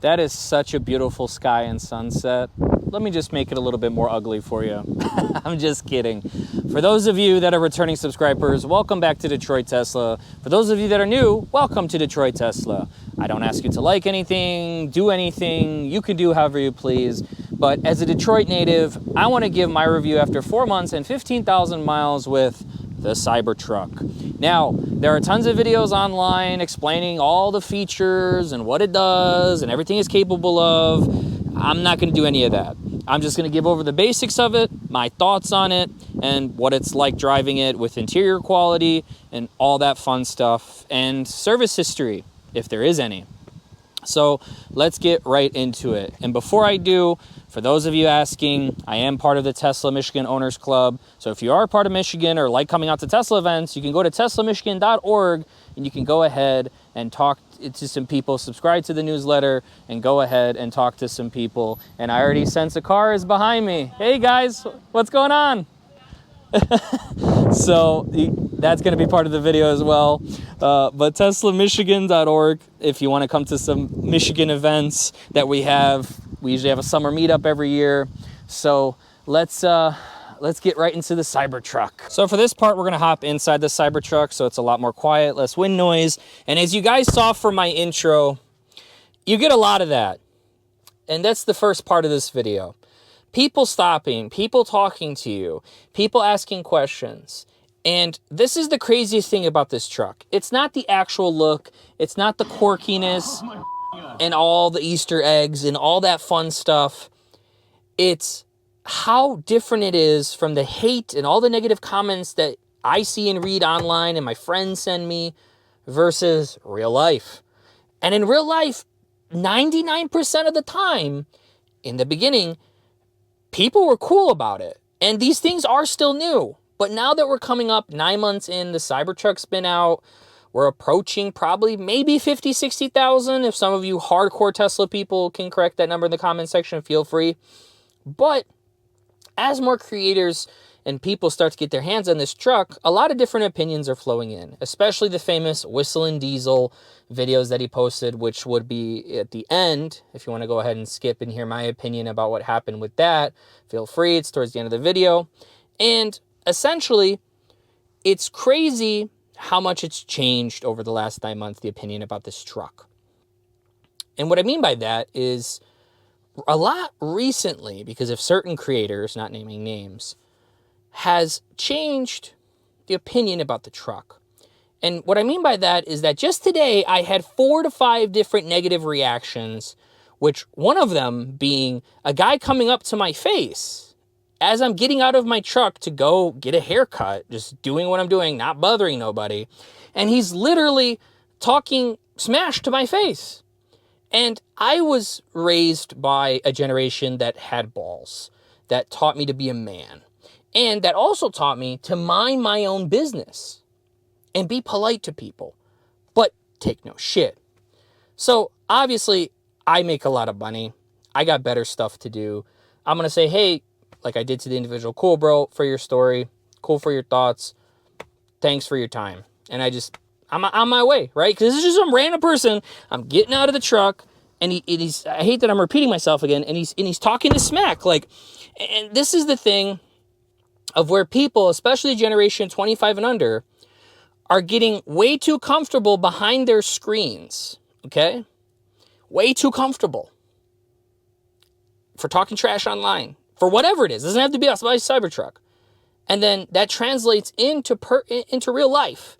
That is such a beautiful sky and sunset. Let me just make it a little bit more ugly for you. I'm just kidding. For those of you that are returning subscribers, welcome back to Detroit Tesla. For those of you that are new, welcome to Detroit Tesla. I don't ask you to like anything, do anything. You can do however you please. But as a Detroit native, I want to give my review after 4 months and 15,000 miles with the Cybertruck. Now, there are tons of videos online explaining all the features and what it does and everything it's capable of. I'm not going to do any of that. I'm just going to give over the basics of it, my thoughts on it, and what it's like driving it with interior quality and all that fun stuff, and service history, if there is any. So let's get right into it. And before I do, for those of you asking, I am part of the Tesla Michigan Owners Club. So if you are part of Michigan or like coming out to Tesla events, you can go to teslamichigan.org and you can go ahead and talk to some people, subscribe to the newsletter, and go ahead and talk to some people. And I already sense a car is behind me. Hey guys, what's going on? So that's going to be part of the video as well. But teslamichigan.org, if you want to come to some Michigan events that we have. We usually have a summer meetup every year. So let's get right into the Cybertruck. So for this part, we're gonna hop inside the Cybertruck, so it's a lot more quiet, less wind noise. And as you guys saw from my intro, you get a lot of that. And that's the first part of this video. People stopping, people talking to you, people asking questions. And this is the craziest thing about this truck. It's not the actual look, it's not the quirkiness and all the Easter eggs and all that fun stuff. It's how different it is from the hate and all the negative comments that I see and read online and my friends send me versus real life. And in real life, 99% of the time, in the beginning, people were cool about it. And these things are still new. But now that we're coming up 9 months in, the Cybertruck's been out, we're approaching probably maybe 50, 60,000. If some of you hardcore Tesla people can correct that number in the comment section, feel free. But as more creators and people start to get their hands on this truck, a lot of different opinions are flowing in, especially the famous Whistling Diesel videos that he posted, which would be at the end. If you want to go ahead and skip and hear my opinion about what happened with that, feel free. It's towards the end of the video. And essentially, it's crazy how much it's changed over the last 9 months, the opinion about this truck. And what I mean by that is a lot recently, because of certain creators, not naming names, has changed the opinion about the truck. And what I mean by that is that just today I had 4 to 5 different negative reactions, which one of them being a guy coming up to my face as I'm getting out of my truck to go get a haircut, just doing what I'm doing, not bothering nobody. And he's literally talking smash to my face. And I was raised by a generation that had balls, that taught me to be a man, and that also taught me to mind my own business and be polite to people, but take no shit. So obviously, I make a lot of money. I got better stuff to do. I'm going to say, hey, like I did to the individual, cool, bro, for your story, cool for your thoughts, thanks for your time. And I'm on my way, right? Because this is just some random person. I'm getting out of the truck, and he's, I hate that I'm repeating myself again, and he's talking to smack. Like, and this is the thing of where people, especially generation 25 and under, are getting way too comfortable behind their screens, okay? Way too comfortable for talking trash online. For whatever it is. It doesn't have to be about Cybertruck. And then that translates into real life.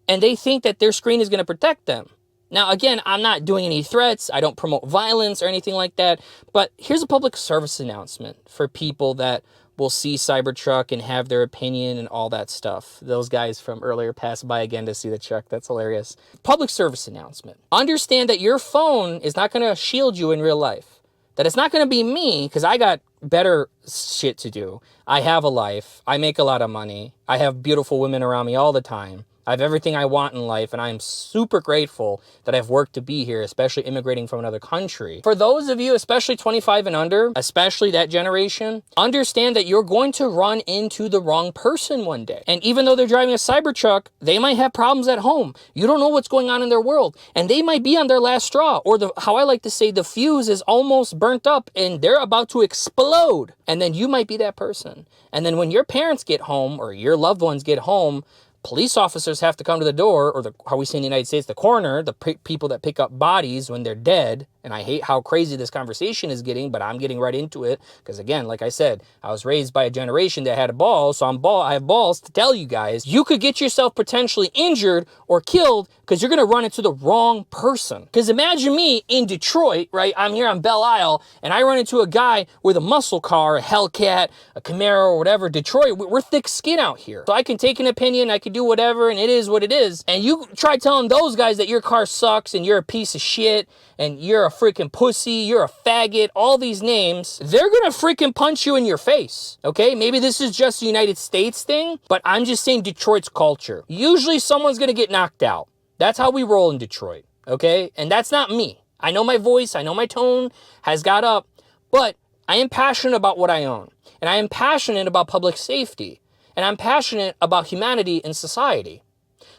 And they think that their screen is going to protect them. Now, again, I'm not doing any threats. I don't promote violence or anything like that. But here's a public service announcement for people that will see Cybertruck and have their opinion and all that stuff. Those guys from earlier passed by again to see the truck. That's hilarious. Public service announcement. Understand that your phone is not going to shield you in real life. That it's not going to be me, because I got better shit to do. I have a life. I make a lot of money. I have beautiful women around me all the time. I have everything I want in life, and I am super grateful that I've worked to be here, especially immigrating from another country. For those of you, especially 25 and under, especially that generation, understand that you're going to run into the wrong person one day. And even though they're driving a Cybertruck, they might have problems at home. You don't know what's going on in their world, and they might be on their last straw, or how I like to say, the fuse is almost burnt up and they're about to explode. And then you might be that person. And then when your parents get home or your loved ones get home, police officers have to come to the door, or how we say in the United States, the coroner, the people that pick up bodies when they're dead. And I hate how crazy this conversation is getting, but I'm getting right into it. Because again, like I said, I was raised by a generation that had a ball, so I have balls to tell you guys, you could get yourself potentially injured or killed because you're going to run into the wrong person. Because imagine me in Detroit, right? I'm here on Belle Isle, and I run into a guy with a muscle car, a Hellcat, a Camaro, or whatever. Detroit, we're thick skin out here. So I can take an opinion, I can do whatever, and it is what it is. And you try telling those guys that your car sucks and you're a piece of shit and you're a freaking pussy, you're a faggot, all these names, they're gonna freaking punch you in your face, okay? Maybe this is just a United States thing, but I'm just saying Detroit's culture. Usually someone's gonna get knocked out. That's how we roll in Detroit, okay? And that's not me. I know my voice, I know my tone has got up, but I am passionate about what I own. And I am passionate about public safety. And I'm passionate about humanity and society.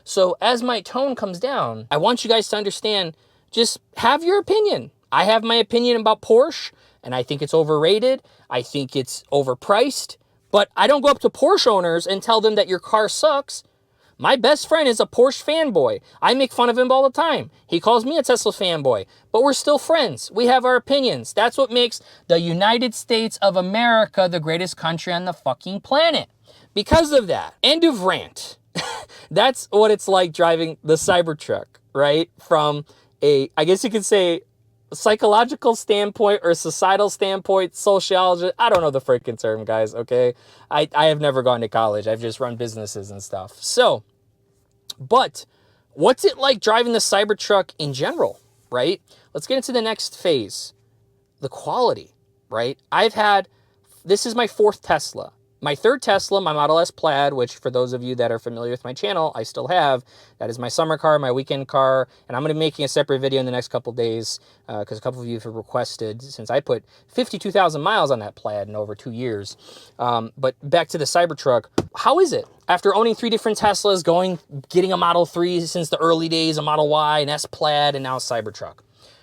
So as my tone comes down, I want you guys to understand, just have your opinion. I have my opinion about Porsche, and I think it's overrated. I think it's overpriced. But I don't go up to Porsche owners and tell them that your car sucks. My best friend is a Porsche fanboy. I make fun of him all the time. He calls me a Tesla fanboy, but we're still friends. We have our opinions. That's what makes the United States of America the greatest country on the fucking planet. Because of that. End of rant. That's what it's like driving the Cybertruck, right? From I guess you could say, psychological standpoint or societal standpoint, sociology. I don't know the freaking term, guys, okay? I have never gone to college. I've just run businesses and stuff. So, but what's it like driving the Cybertruck in general, right? Let's get into the next phase. The quality, right? This is my 4th Tesla. My 3rd Tesla, my Model S Plaid, which for those of you that are familiar with my channel, I still have. That is my summer car, my weekend car, and I'm going to be making a separate video in the next couple days because a couple of you have requested, since I put 52,000 miles on that Plaid in over 2 years. But back to the Cybertruck, how is it? After owning 3 different Teslas, getting a Model 3 since the early days, a Model Y, an S Plaid, and now a Cybertruck.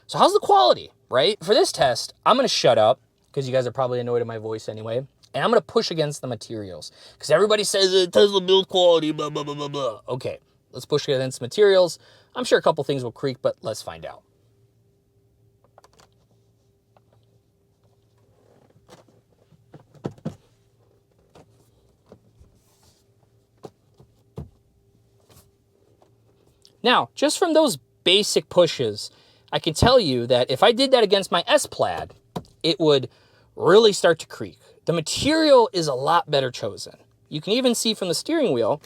So how's the quality, right? For this test, I'm going to shut up because you guys are probably annoyed at my voice anyway. And I'm going to push against the materials. Because everybody says Tesla build quality, blah, blah, blah, blah, blah. Okay, let's push against materials. I'm sure a couple things will creak, but let's find out. Now, just from those basic pushes, I can tell you that if I did that against my S Plaid, it would really start to creak. The material is a lot better chosen. You can even see from the steering wheel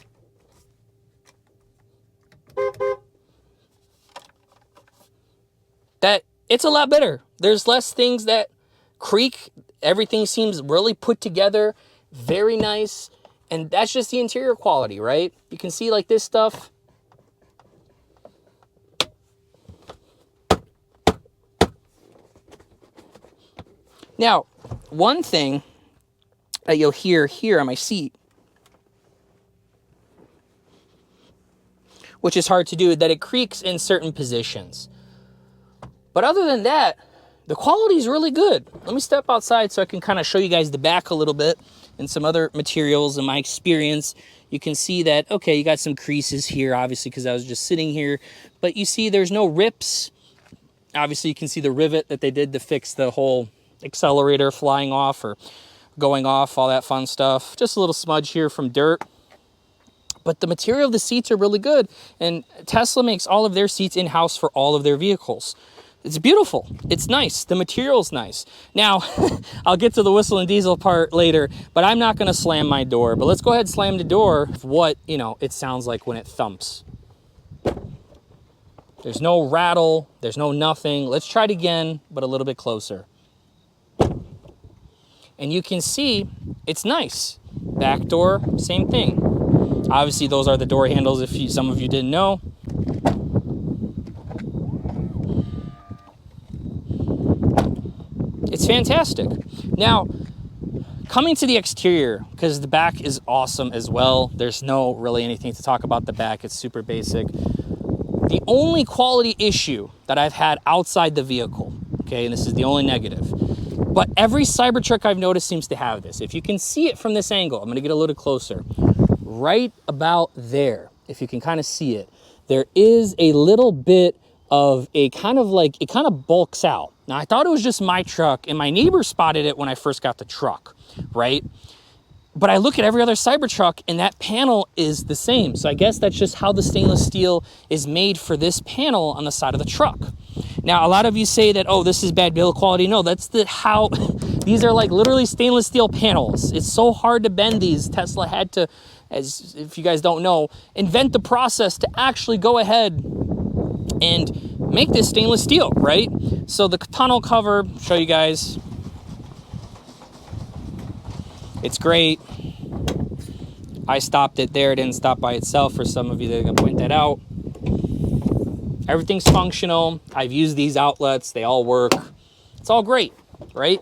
that it's a lot better. There's less things that creak. Everything seems really put together, very nice. And that's just the interior quality, right? You can see like this stuff. Now, one thing that you'll hear here on my seat, which is hard to do, that it creaks in certain positions. But other than that, the quality is really good. Let me step outside so I can kind of show you guys the back a little bit and some other materials in my experience. You can see that, okay, you got some creases here, obviously, because I was just sitting here. But you see there's no rips. Obviously, you can see the rivet that they did to fix the whole accelerator flying off or going off, all that fun stuff. Just a little smudge here from dirt. But the material of the seats are really good. And Tesla makes all of their seats in-house for all of their vehicles. It's beautiful. It's nice. The material's nice. Now, I'll get to the whistle and diesel part later, but I'm not going to slam my door. But let's go ahead and slam the door of what, it sounds like when it thumps. There's no rattle. There's no nothing. Let's try it again, but a little bit closer. And you can see it's nice. Back door, same thing. Obviously, those are the door handles if some of you didn't know. It's fantastic. Now, coming to the exterior, because the back is awesome as well. There's no really anything to talk about the back. It's super basic. The only quality issue that I've had outside the vehicle, okay, and this is the only negative, but every Cybertruck I've noticed seems to have this. If you can see it from this angle, I'm going to get a little closer. Right about there, if you can kind of see it, there is a little bit of a kind of like, it kind of bulks out. Now, I thought it was just my truck, and my neighbor spotted it when I first got the truck, right? But I look at every other Cybertruck, and that panel is the same. So I guess that's just how the stainless steel is made for this panel on the side of the truck. Now, a lot of you say that, oh, this is bad build quality. No, that's how, these are like literally stainless steel panels. It's so hard to bend these. Tesla had to, as if you guys don't know, invent the process to actually go ahead and make this stainless steel, right? So the tonneau cover, show you guys. It's great. I stopped it there. It didn't stop by itself. For some of you, they're going to point that out. Everything's functional. I've used these outlets. They all work. It's all great, right?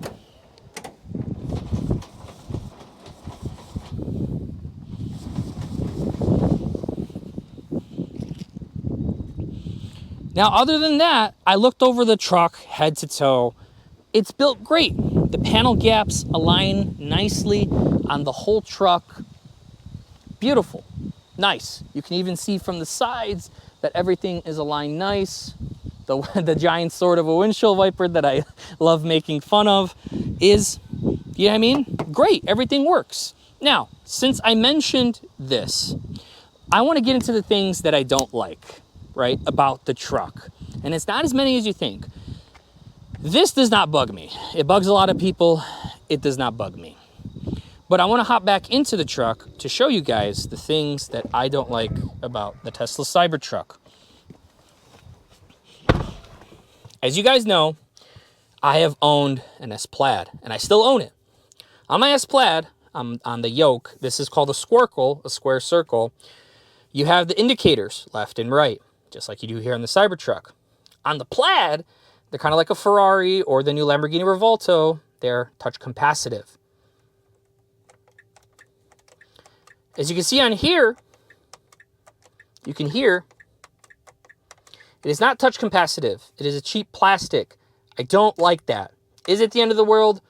Now, other than that, I looked over the truck head to toe. It's built great. The panel gaps align nicely on the whole truck. Beautiful. Nice. You can even see from the sides that everything is aligned nice. The giant sword of a windshield wiper that I love making fun of is, you know what I mean? Great. Everything works. Now, since I mentioned this, I want to get into the things that I don't like, right, about the truck. And it's not as many as you think. This does not bug me. It bugs a lot of people. It does not bug me. But I want to hop back into the truck to show you guys the things that I don't like about the Tesla Cybertruck. As you guys know, I have owned an S-Plaid, and I still own it. On my S-Plaid, on the yoke, this is called a squircle, a square circle. You have the indicators left and right, just like you do here on the Cybertruck. On the Plaid, they're kind of like a Ferrari or the new Lamborghini Revolto. They're touch capacitive. As you can see on here, you can hear, it is not touch capacitive. It is a cheap plastic. I don't like that. Is it the end of the world?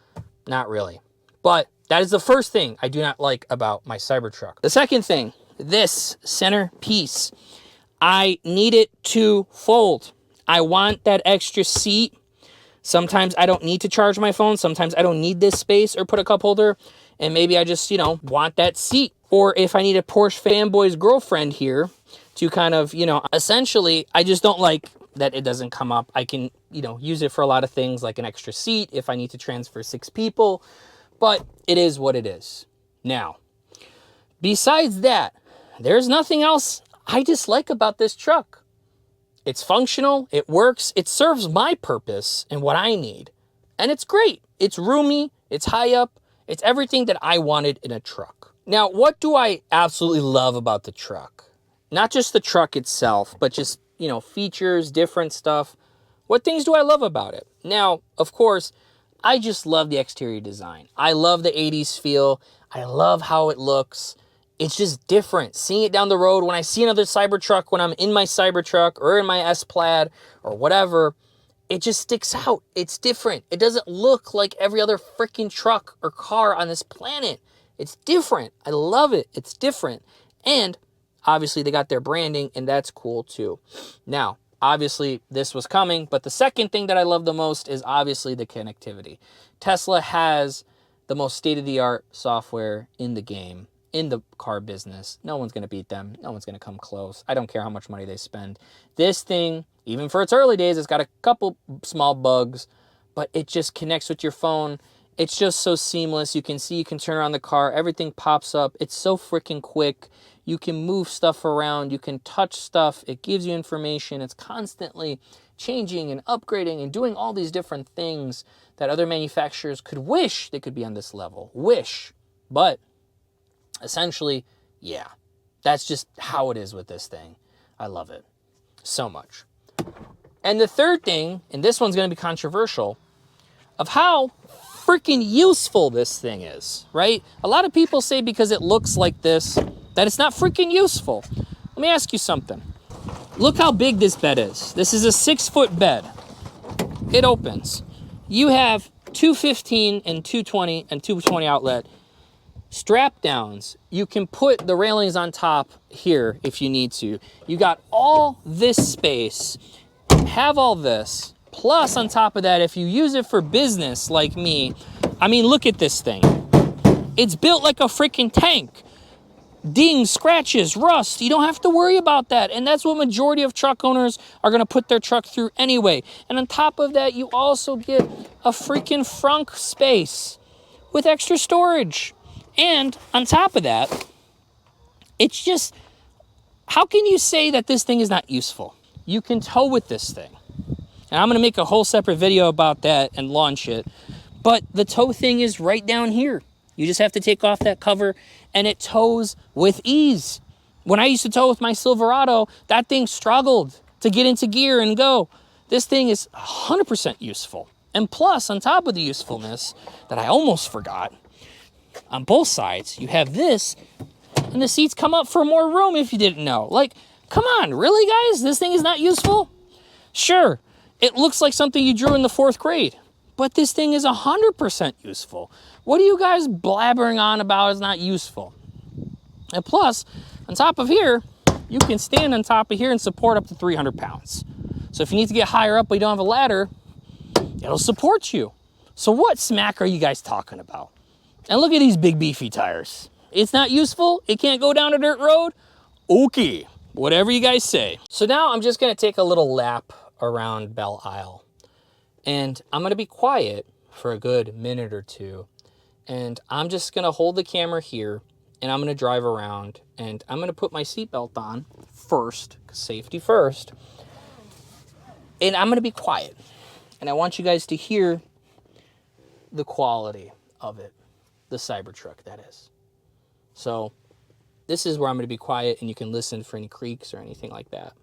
Not really. But that is the first thing I do not like about my Cybertruck. The second thing, this center piece, I need it to fold. I want that extra seat. Sometimes I don't need to charge my phone. Sometimes I don't need this space or put a cup holder. And maybe I just, want that seat. Or if I need a Porsche fanboy's girlfriend here to kind of, essentially, I just don't like that it doesn't come up. I can, use it for a lot of things like an extra seat if I need to transfer 6 people. But it is what it is. Now, besides that, there's nothing else I dislike about this truck. It's functional, it works, it serves my purpose and what I need. And it's great. It's roomy, it's high up, it's everything that I wanted in a truck. Now, what do I absolutely love about the truck? Not just the truck itself, but just, features, different stuff. What things do I love about it? Now, of course, I just love the exterior design. I love the 80s feel. I love how it looks. It's just different. Seeing it down the road, when I see another Cybertruck, when I'm in my Cybertruck or in my S-Plaid or whatever, it just sticks out. It's different. It doesn't look like every other freaking truck or car on this planet. It's different. I love it. It's different. And obviously they got their branding, and that's cool too. Now, obviously this was coming, but the second thing that I love the most is obviously the connectivity. Tesla has the most state-of-the-art software in the game. In the car business. No one's going to beat them. No one's going to come close. I don't care how much money they spend. This thing, even for its early days, it's got a couple small bugs, but it just connects with your phone. It's just so seamless. You can see, you can turn around the car. Everything pops up. It's so freaking quick. You can move stuff around. You can touch stuff. It gives you information. It's constantly changing and upgrading and doing all these different things that other manufacturers could wish they could be on this level. Wish. But essentially, yeah, That's just how it is with this thing. I love it so much. And the third thing, and this one's going to be controversial, of how freaking useful this thing is, right? A lot of people say because it looks like this, that it's not freaking useful. Let me ask you something. Look how big this bed is. This is a 6-foot bed. It opens. You have 215 and 220 and 220 outlet strap downs. You can put the railings on top here if you need to. You got all this space, have all this. Plus, on top of that, if you use it for business like me, I mean, look at this thing. It's built like a freaking tank. Dings, scratches, rust. You don't have to worry about that. And that's what majority of truck owners are going to put their truck through anyway. And on top of that, you also get a freaking frunk space with extra storage. And on top of that, it's just, how can you say that this thing is not useful? You can tow with this thing. And I'm going to make a whole separate video about that and launch it. But the tow thing is right down here. You just have to take off that cover and it tows with ease. When I used to tow with my Silverado, that thing struggled to get into gear and go. This thing is 100% useful. And plus, on top of the usefulness that I almost forgot, on both sides, you have this, and the seats come up for more room if you didn't know. Like, come on, really, guys? This thing is not useful? Sure. It looks like something you drew in the 4th grade, but this thing is 100% useful. What are you guys blabbering on about is not useful? And plus, on top of here, you can stand on top of here and support up to 300 pounds. So if you need to get higher up but you don't have a ladder, it'll support you. So what smack are you guys talking about? And look at these big beefy tires. It's not useful? It can't go down a dirt road? Okay, whatever you guys say. So now I'm just gonna take a little lap around Belle Isle. And I'm gonna be quiet for a good minute or two. And I'm just gonna hold the camera here and I'm gonna drive around and I'm gonna put my seatbelt on first, 'cause safety first. And I'm gonna be quiet. And I want you guys to hear the quality of it. The Cybertruck, that is. So this is where I'm gonna be quiet and you can listen for any creaks or anything like that.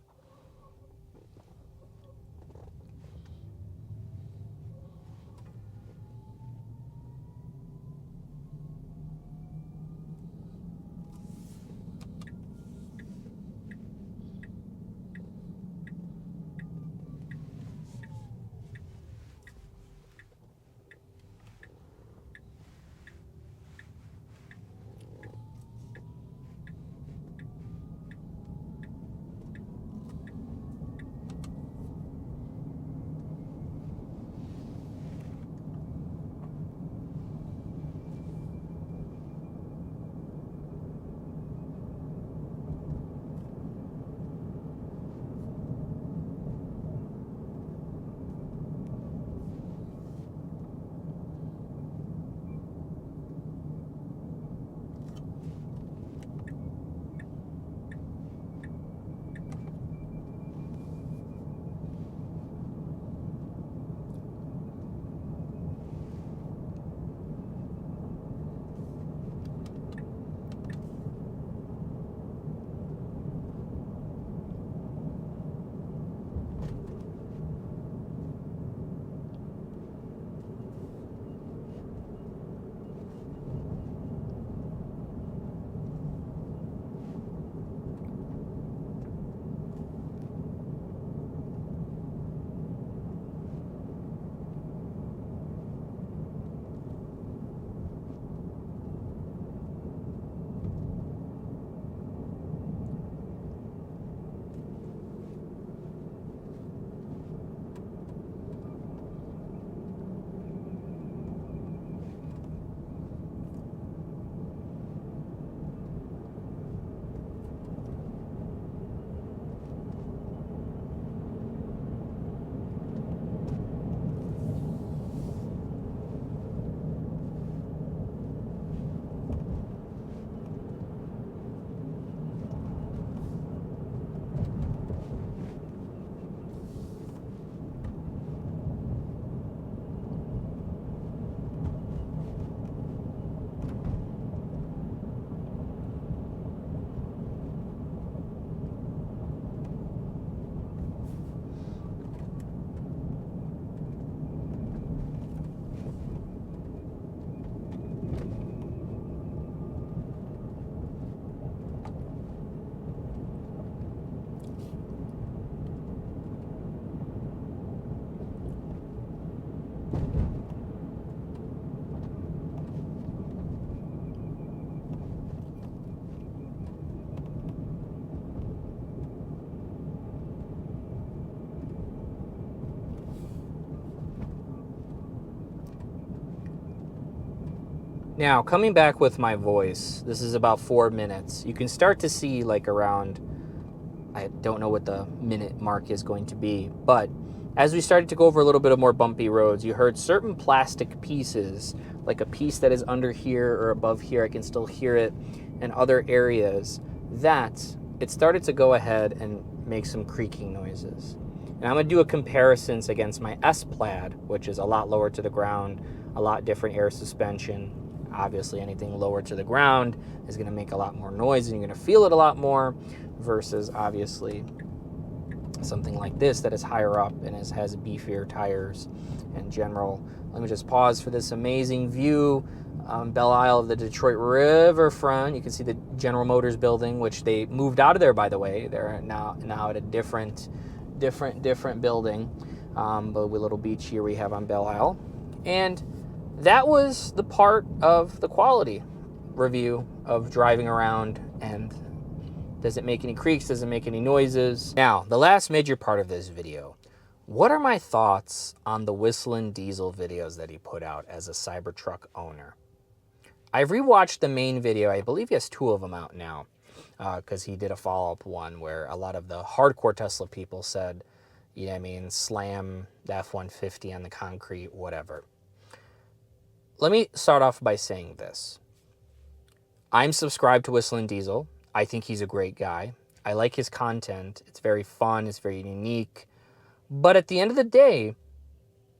Now, coming back with my voice, this is about 4 minutes. You can start to see like around, I don't know what the minute mark is going to be, but as we started to go over a little bit of more bumpy roads, you heard certain plastic pieces, like a piece that is under here or above here, I can still hear it, and other areas, that it started to go ahead and make some creaking noises. And I'm going to do a comparison against my S-Plaid, which is a lot lower to the ground, a lot different air suspension. Obviously, anything lower to the ground is going to make a lot more noise, and you're going to feel it a lot more, versus obviously something like this that is higher up and has beefier tires in general. Let me just pause for this amazing view on Belle Isle of the Detroit riverfront. You can see the General Motors building, which they moved out of there, by the way. They're now at a different building. But with a little beach here we have on Belle Isle. And that was the part of the quality review of driving around. And does it make any creaks? Does it make any noises? Now, the last major part of this video. What are my thoughts on the Whistling Diesel videos that he put out as a Cybertruck owner? I've rewatched the main video. I believe he has 2 of them out now, because he did a follow-up one where a lot of the hardcore Tesla people said, you know what I mean, slam the F-150 on the concrete, whatever. Let me start off by saying this. I'm subscribed to Whistling Diesel. I think he's a great guy. I like his content. It's very fun. It's very unique. But at the end of the day,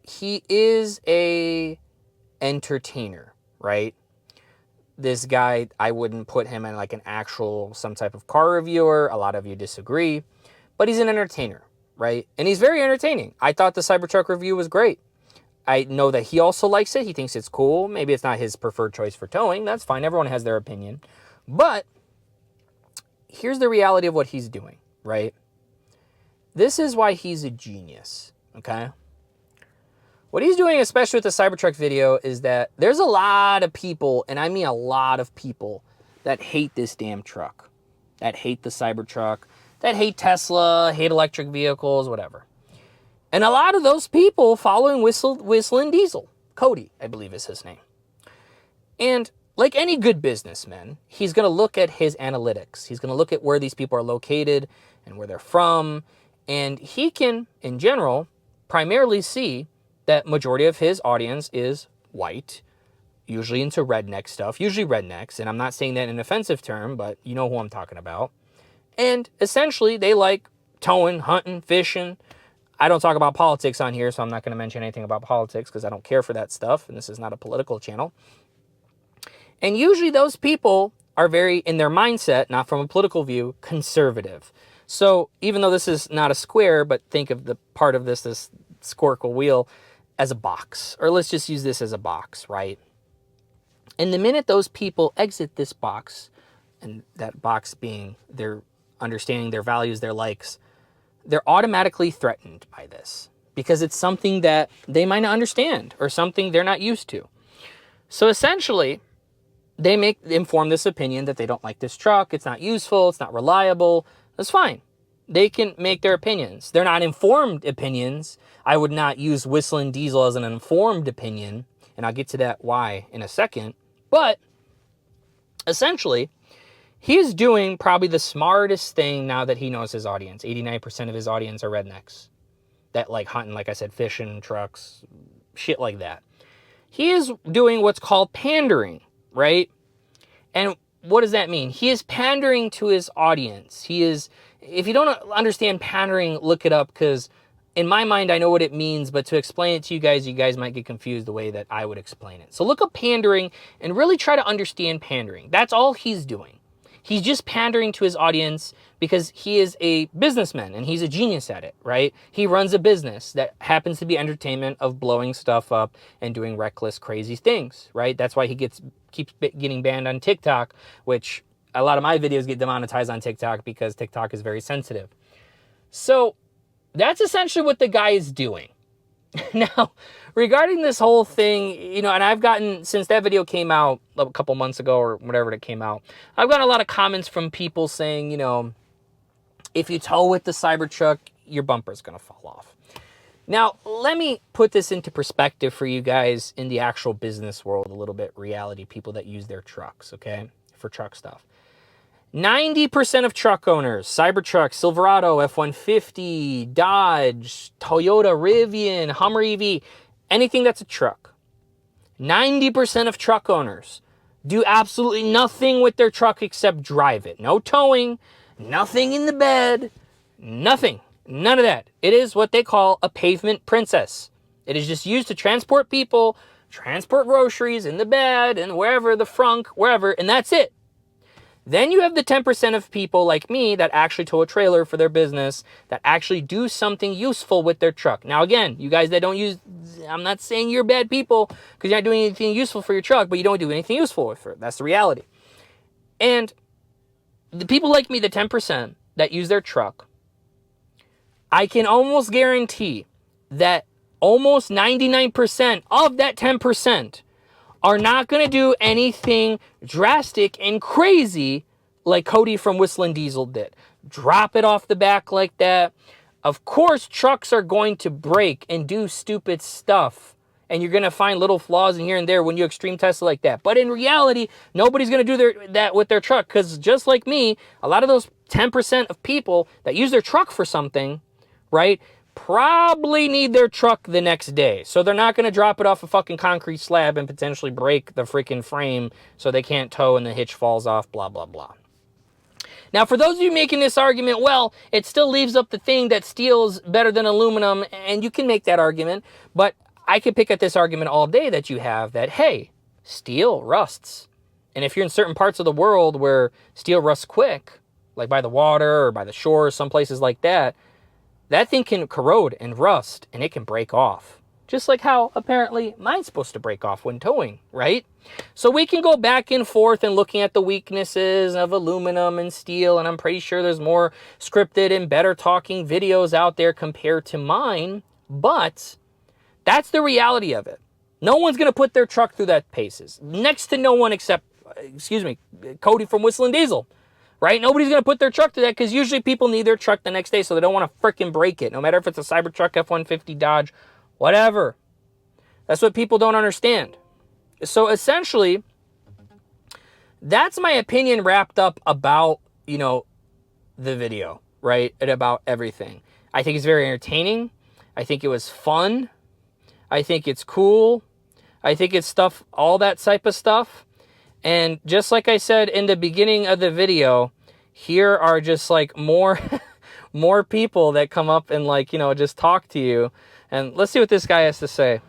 he is a entertainer, right? This guy, I wouldn't put him in like an actual, some type of car reviewer. A lot of you disagree, but he's an entertainer, right? And he's very entertaining. I thought the Cybertruck review was great. I know that he also likes it. He thinks it's cool. Maybe it's not his preferred choice for towing. That's fine. Everyone has their opinion. But here's the reality of what he's doing, right? This is why he's a genius, okay? What he's doing, especially with the Cybertruck video, is that there's a lot of people, and I mean a lot of people, that hate this damn truck, that hate the Cybertruck, that hate Tesla, hate electric vehicles, whatever. And a lot of those people following Whistling Diesel. Cody, I believe is his name. And like any good businessman, he's going to look at his analytics. He's going to look at where these people are located and where they're from. And he can, in general, primarily see that majority of his audience is white, usually into redneck stuff, usually rednecks. And I'm not saying that in an offensive term, but you know who I'm talking about. And essentially, they like towing, hunting, fishing. I don't talk about politics on here, so I'm not going to mention anything about politics because I don't care for that stuff, and this is not a political channel. And usually those people are very, in their mindset, not from a political view, conservative. So even though this is not a square, but think of the part of this squircle wheel as a box, or let's just use this as a box, right? And the minute those people exit this box, and that box being their understanding, their values, their likes, they're automatically threatened by this because it's something that they might not understand or something they're not used to. So essentially, they inform this opinion that they don't like this truck, it's not useful, it's not reliable. That's fine. They can make their opinions. They're not informed opinions. I would not use Whistling Diesel as an informed opinion, and I'll get to that why in a second. But essentially, he's doing probably the smartest thing now that he knows his audience. 89% of his audience are rednecks that like hunting, like I said, fishing, trucks, shit like that. He is doing what's called pandering, right? And what does that mean? He is pandering to his audience. He is, if you don't understand pandering, look it up, because in my mind, I know what it means, but to explain it to you guys might get confused the way that I would explain it. So look up pandering and really try to understand pandering. That's all he's doing. He's just pandering to his audience because he is a businessman and he's a genius at it, right? He runs a business that happens to be entertainment of blowing stuff up and doing reckless, crazy things, right? That's why he keeps getting banned on TikTok, which a lot of my videos get demonetized on TikTok because TikTok is very sensitive. So that's essentially what the guy is doing. Now, regarding this whole thing, you know, and I've gotten, since that video came out a couple months ago or whatever it came out, I've gotten a lot of comments from people saying, you know, if you tow with the Cybertruck, your bumper's going to fall off. Now, let me put this into perspective for you guys in the actual business world a little bit, reality, people that use their trucks, okay, for truck stuff. 90% of truck owners, Cybertruck, Silverado, F-150, Dodge, Toyota, Rivian, Hummer EV, anything that's a truck, 90% of truck owners do absolutely nothing with their truck except drive it. No towing, nothing in the bed, nothing. None of that. It is what they call a pavement princess. It is just used to transport people, transport groceries in the bed and wherever, the frunk, wherever, and that's it. Then you have the 10% of people like me that actually tow a trailer for their business, that actually do something useful with their truck. Now, again, you guys that don't use, I'm not saying you're bad people because you're not doing anything useful for your truck, but you don't do anything useful with it. That's the reality. And the people like me, the 10% that use their truck, I can almost guarantee that almost 99% of that 10% are not going to do anything drastic and crazy like Cody from Whistling Diesel did. Drop it off the back like that. Of course, trucks are going to break and do stupid stuff. And you're going to find little flaws in here and there when you extreme test it like that. But in reality, nobody's going to do that with their truck. Because just like me, a lot of those 10% of people that use their truck for something, right, probably need their truck the next day. So they're not going to drop it off a fucking concrete slab and potentially break the freaking frame so they can't tow and the hitch falls off, blah, blah, blah. Now, for those of you making this argument, well, it still leaves up the thing that steel's better than aluminum, and you can make that argument, but I could pick at this argument all day that you have that, hey, steel rusts. And if you're in certain parts of the world where steel rusts quick, like by the water or by the shore, some places like that, that thing can corrode and rust, and it can break off. Just like how, apparently, mine's supposed to break off when towing, right? So we can go back and forth and looking at the weaknesses of aluminum and steel, and I'm pretty sure there's more scripted and better talking videos out there compared to mine, but that's the reality of it. No one's going to put their truck through that paces. Next to no one except, Cody from Whistling Diesel. Right? Nobody's going to put their truck to that because usually people need their truck the next day so they don't want to freaking break it. No matter if it's a Cybertruck, F-150, Dodge, whatever. That's what people don't understand. So essentially, that's my opinion wrapped up about, the video, right? And about everything. I think it's very entertaining. I think it was fun. I think it's cool. I think it's stuff, all that type of stuff. And just like I said in the beginning of the video, here are just like more people that come up and just talk to you. And let's see what this guy has to say.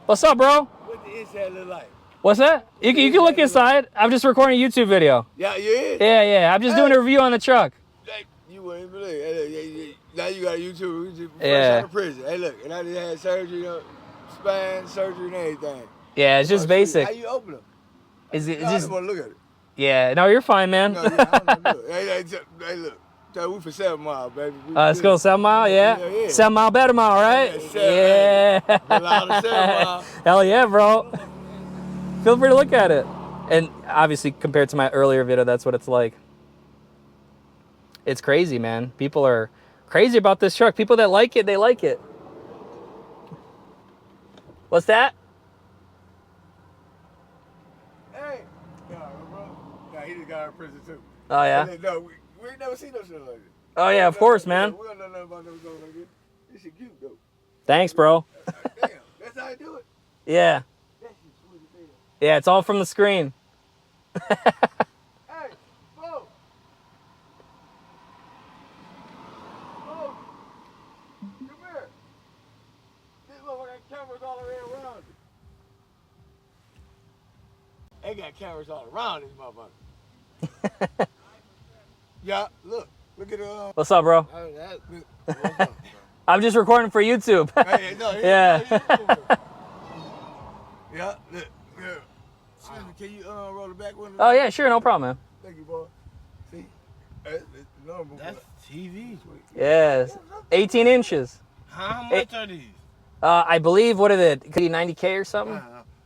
What's up, bro? What the inside look like? What's that? You can look inside. I'm just recording a YouTube video. Yeah, you is? Yeah. I'm just doing a review on the truck. You wouldn't believe. Hey, now you got a YouTube. Yeah. Out of prison. Hey, look, and I just had surgery, spine surgery and everything. Yeah, it's just basic. How you open them? Is it I just? just want to look at it. Yeah, no, you're fine, man. No, yeah, I don't know. Look. Hey, look. We for 7 Mile, baby. Let's go 7 Mile, yeah. 7 Mile, better mile, right? Yeah. 7 Mile. Hell yeah, bro. Feel free to look at it. And obviously, compared to my earlier video, that's what it's like. It's crazy, man. People are crazy about this truck. People that like it, they like it. What's that? Hey. No, bro. No, he just got out of prison, too. Oh, yeah? No, we ain't never seen no shit like this. Oh, yeah, of course, man. We don't know nothing about no going like this. This shit cute, though. Thanks, bro. Damn, that's how you do it? Yeah. That shit's sweet as hell. Yeah, it's all from the screen. Hey, Bo! Bo! Come here! This motherfucker got cameras all around it. They got cameras all around this motherfucker. Yeah, look at it. What's up, bro? What's up, bro? I'm just recording for YouTube. Hey, no, Yeah. Yeah, look. Excuse me, can you roll the back window? Oh, yeah, sure, no problem, man. Thank you, boy. See? It's normal. That's TV. Yes. 18 inches. How much are these? I believe, what is it? Could be 90K or something?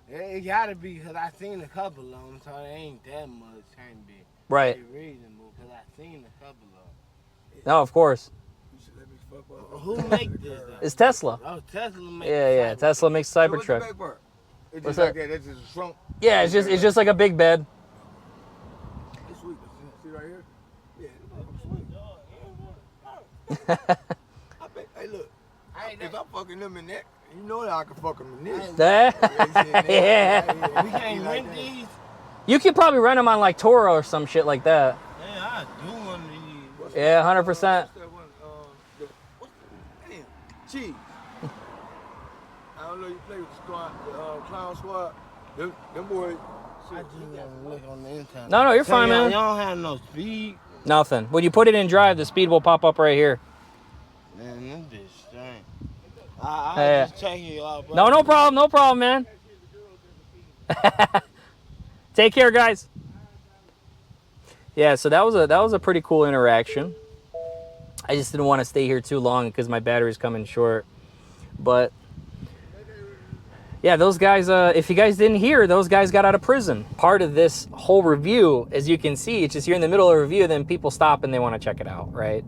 It gotta be, because I seen a couple of them, so it ain't that much. Can't be Right. reasonable, because I seen a couple of them. No, of course. You should let me Who make this? Though? It's Tesla. Oh, Tesla make Yeah. Tesla makes Cybertruck. What's What's just that? like that. That's just a trunk. Yeah, it's just like a big bed. It's sweet. See right here? Yeah, it's sweet. I bet, hey, look. If I fucking them in that, you know that I can fuck them in this. Yeah. We can't rent these. You could probably rent them on like Toro or some shit like that. Yeah, I do one of these. Yeah, 100%. What's that one? Damn, cheese. I don't know you play with the squad, the clown squad. Them boys. I just want to look on the internet. No, you're fine, man. Y'all don't have no speed. Nothing. When you put it in drive, the speed will pop up right here. Man, this bitch strange. I just check you out. No problem, man. Take care, guys. Yeah, so that was a pretty cool interaction. I just didn't want to stay here too long because my battery's coming short. But yeah, those guys, if you guys didn't hear, those guys got out of prison. Part of this whole review, as you can see, it's just you're in the middle of a review, then people stop and they want to check it out, right?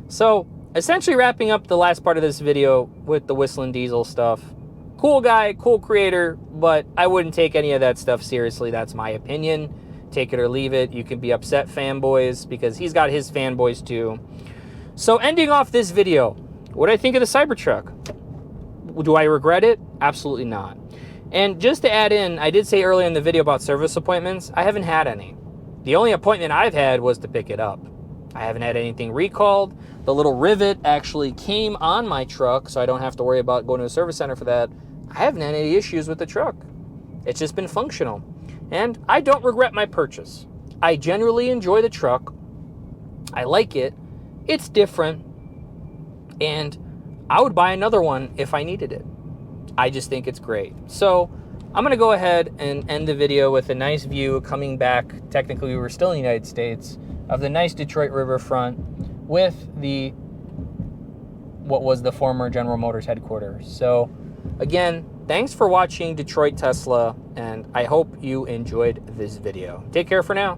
So essentially wrapping up the last part of this video with the Whistling Diesel stuff. Cool guy, cool creator, but I wouldn't take any of that stuff seriously. That's my opinion. Take it or leave it. You can be upset fanboys because he's got his fanboys too. So ending off this video, what do I think of the Cybertruck? Do I regret it? Absolutely not. And just to add in, I did say earlier in the video about service appointments. I haven't had any. The only appointment I've had was to pick it up. I haven't had anything recalled. The little rivet actually came on my truck, so I don't have to worry about going to a service center for that. I haven't had any issues with the truck. It's just been functional. And I don't regret my purchase. I genuinely enjoy the truck. I like it. It's different. And I would buy another one if I needed it. I just think it's great. So I'm going to go ahead and end the video with a nice view coming back. Technically, we were still in the United States, of the nice Detroit riverfront with what was the former General Motors headquarters. So again, thanks for watching Detroit Tesla, and I hope you enjoyed this video. Take care for now.